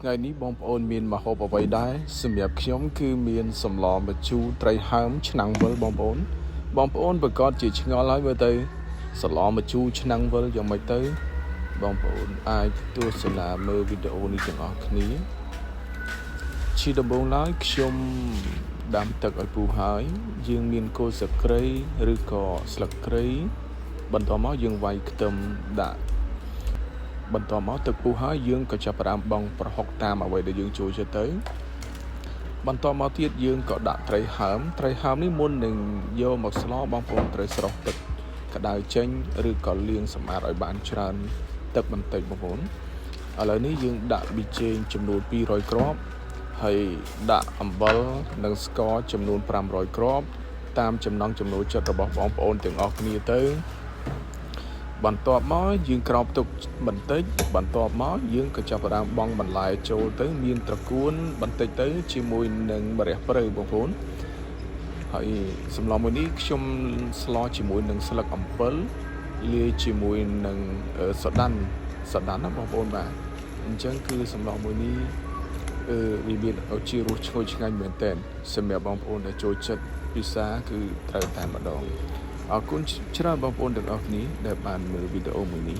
ថ្ងៃនេះបងប្អូនមានម្ហូបអ្វីដែរសម្រាប់ខ្ញុំគឺមានសម្លម្ជូរត្រីហើមឆ្នាំងវិលបងប្អូនប្រកាសជាឆ្ងល់ហើយមើលទៅសម្លម្ជូរឆ្នាំងវិលយ៉ាងម៉េចទៅបងប្អូនអាចទស្សនាមើលវីដេអូនេះទាំងអស់គ្នាជាដំបូងឡើយខ្ញុំដាំទឹកឲ្យពុះហើយយើងមានគល់ស្លឹកគ្រៃឬក៏ស្លឹកគ្រៃបន្តមកយើងវាយខ្ទឹមដាក់បន្តមកទឹកពុះហើយយើងក៏ចាប់ផ្ដើមបង់ប្រហុកតាមអ្វីដែលយើងចូលចិត្តទៅបន្តមកទៀតយើងក៏ដាក់ត្រីហើមនេះមុននឹងយកមកស្លបងប្អូនត្រូវស្រោះទឹកក្តៅចេញឬក៏លាងសម្អាតឲ្យបានច្រើនទឹកបន្តិចបងប្អូនឥឡូវនេះយើងដាក់ប៊ីចេងចំនួន200គ្រាប់ហើយដាក់អំបិលនិងស្ករចំនួន500គ្រាប់តាមចំណង់ចំណូលចិត្តរបស់បងប្អូនទាំងអស់គ្នាទៅបន្ទាប់មកយើងក្រោបទុកបន្តិចបន្ទាប់មកយើងក៏ចាប់ផ្ដើមបង់បន្លែចូលទៅមានត្រកួនបន្តិចទៅជាមួយនឹងម្រះព្រៅបងប្អូនហើយសម្លមួយនេះខ្ញុំស្លជាមួយនឹងស្លឹកអំពិលលាយជាមួយនឹងសូដានណាបងប្អូនបាទអញ្ចឹងគឺសម្លមួយនេះវាមានឱជារសឈ្ងុយឆ្ងាញ់មែនទែនសម្រាប់បងប្អូនដែលចូលចិត្តពិសាគឺត្រូវតែម្ដងអរគុណច្រើនបងប្អូនទាំងអស់គ្នាដែលបានមើលវីដេអូមួយនេះ